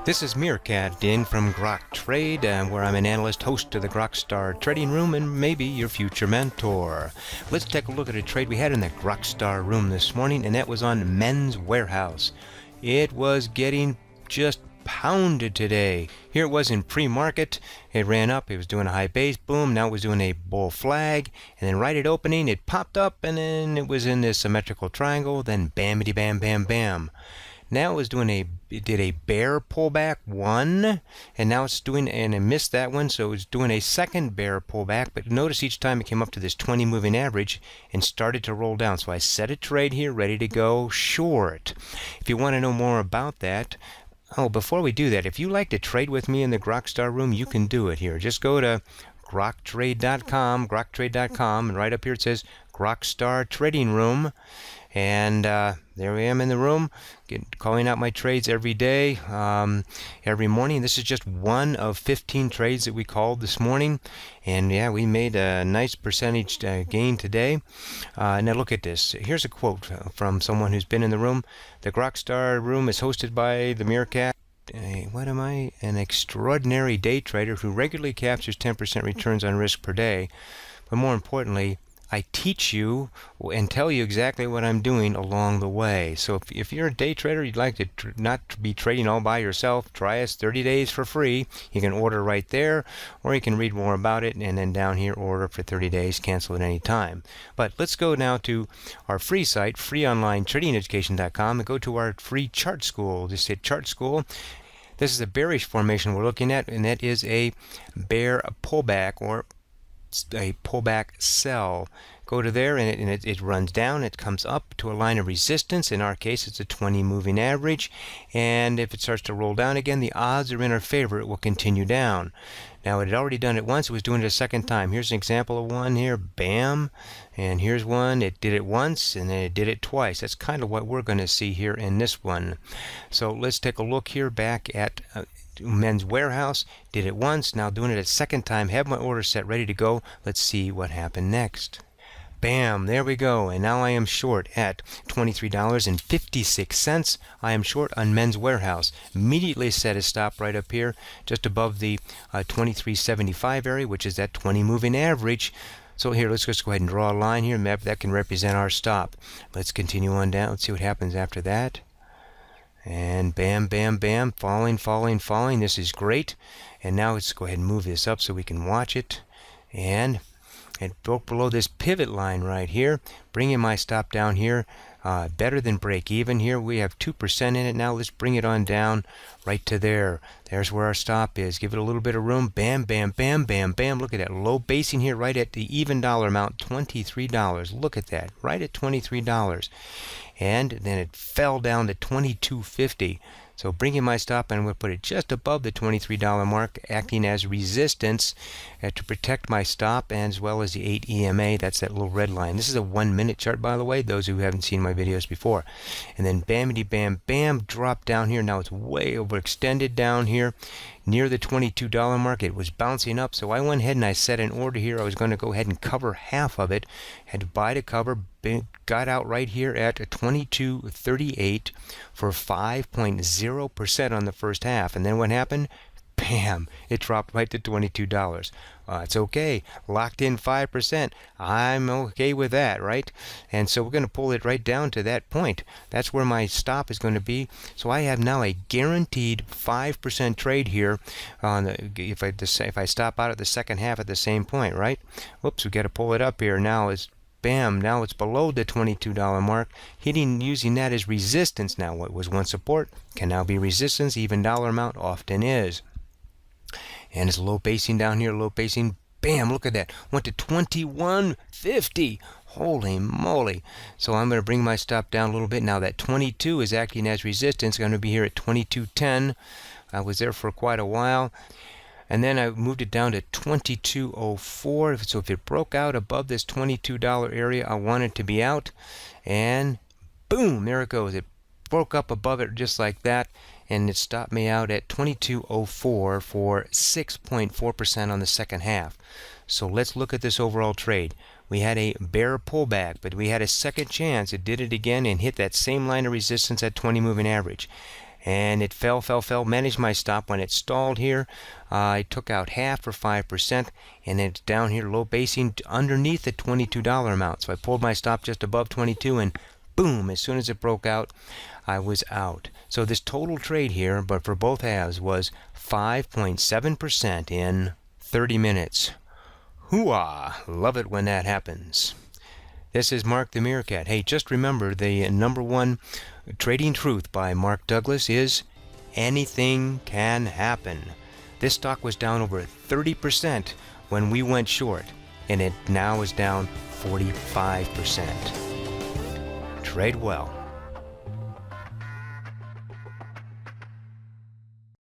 This is Meerkat in from Grok Trade, where I'm an analyst, host of the GrokStar Trading Room, and maybe your future mentor. Let's take a look at a trade we had in the GrokStar Room this morning, and that was on Men's Warehouse. It was getting just pounded today. Here it was in pre-market. It ran up. It was doing a high base. Boom. Now it was doing a bull flag. And then right at opening, it popped up, and then it was in this symmetrical triangle. Then bamity bam bam bam. Now it did a bear pullback one, and now it's doing, and it missed that one, so it's doing a second bear pullback. But notice each time it came up to this 20 moving average and started to roll down. So I set a trade here, ready to go short. If you want to know more about that, before we do that, if you like to trade with me in the GrokStar Room, you can do it here. Just go to groktrade.com, and right up here it says GrokStar Trading Room. And there I am in the room, calling out my trades every day, every morning. This is just one of 15 trades that we called this morning. And yeah, we made a nice percentage gain today. Now look at this. Here's a quote from someone who's been in the room. The GrokStar Room is hosted by the Meerkat. What am I? An extraordinary day trader who regularly captures 10% returns on risk per day. But more importantly, I teach you and tell you exactly what I'm doing along the way. So if you're a day trader, you'd like to not be trading all by yourself, try us 30 days for free. You can order right there, or you can read more about it, and then down here, order for 30 days, cancel at any time. But let's go now to our free site, freeonlinetradingeducation.com, and go to our free chart school. Just hit chart school. This is a bearish formation we're looking at, and that is a bear pullback, or a pullback sell. Go to there, and it runs down. It comes up to a line of resistance. In our case, it's a 20 moving average, and if it starts to roll down again, the odds are in our favor. It will continue down. Now, it had already done it once. It was doing it a second time. Here's an example of one here. Bam. And here's one. It did it once, and then it did it twice. That's kind of what we're going to see here in this one. So let's take a look here back at Men's Warehouse. Did it once, now doing it a second time. Have my order set ready to go. Let's see what happened next. Bam, there we go. And now I am short at $23.56. I am short on Men's Warehouse. Immediately set a stop right up here, just above the 23.75 area, which is that 20 moving average. So here, let's just go ahead and draw a line here. That can represent our stop. Let's continue on down. Let's see what happens after that. And bam, bam, bam, falling, falling, falling. This is great. And now let's go ahead and move this up so we can watch it. And it broke below this pivot line right here, bringing my stop down here. Better than break even here. We have 2% in it now. Let's bring it on down right to there. There's where our stop is. Give it a little bit of room. Bam, bam, bam, bam, bam. Look at that low basing here right at the even dollar amount, $23. Look at that, right at $23. And then it fell down to $22.50. So bringing my stop, and I'm going to put it just above the $23 mark, acting as resistance to protect my stop, as well as the 8 EMA. That's that little red line. This is a 1-minute chart, by the way, those who haven't seen my videos before. And then bamity bam bam, drop down here. Now it's way overextended down here near the $22 mark. It was bouncing up, so I went ahead and I set an order here. I was going to go ahead and cover half of it. Had to buy to cover. Got out right here at $22.38 for 5.0% on the first half. And then what happened? Bam! It dropped right to $22. It's okay. Locked in 5%. I'm okay with that, right? And so we're going to pull it right down to that point. That's where my stop is going to be. So I have now a guaranteed 5% trade here on if I stop out at the second half at the same point, right? Whoops, we got to pull it up here. Now it's bam, now it's below the $22 mark, using that as resistance. Now what was once support can now be resistance. Even dollar amount often is. And it's low basing down here, low basing. Bam, look at that. Went to $21.50. Holy moly. So I'm going to bring my stop down a little bit. Now that 22 is acting as resistance. Going to be here at $22.10. I was there for quite a while. And then I moved it down to $22.04. So if it broke out above this $22 area, I want it to be out. And boom, there it goes. It broke up above it just like that. And it stopped me out at $22.04 for 6.4% on the second half. So let's look at this overall trade. We had a bear pullback, but we had a second chance. It did it again and hit that same line of resistance at 20 moving average. and it fell, managed my stop. When it stalled here, I took out half for 5%, and it's down here low basing underneath the $22 amount. So I pulled my stop just above 22, and boom, as soon as it broke out, I was out. So this total trade here, but for both halves, was 5.7% in 30 minutes. Hooah! Love it when that happens. This is Mark the Meerkat. Hey, just remember the #1 trading truth by Mark Douglas is anything can happen. This stock was down over 30% when we went short, and it now is down 45%. Trade well.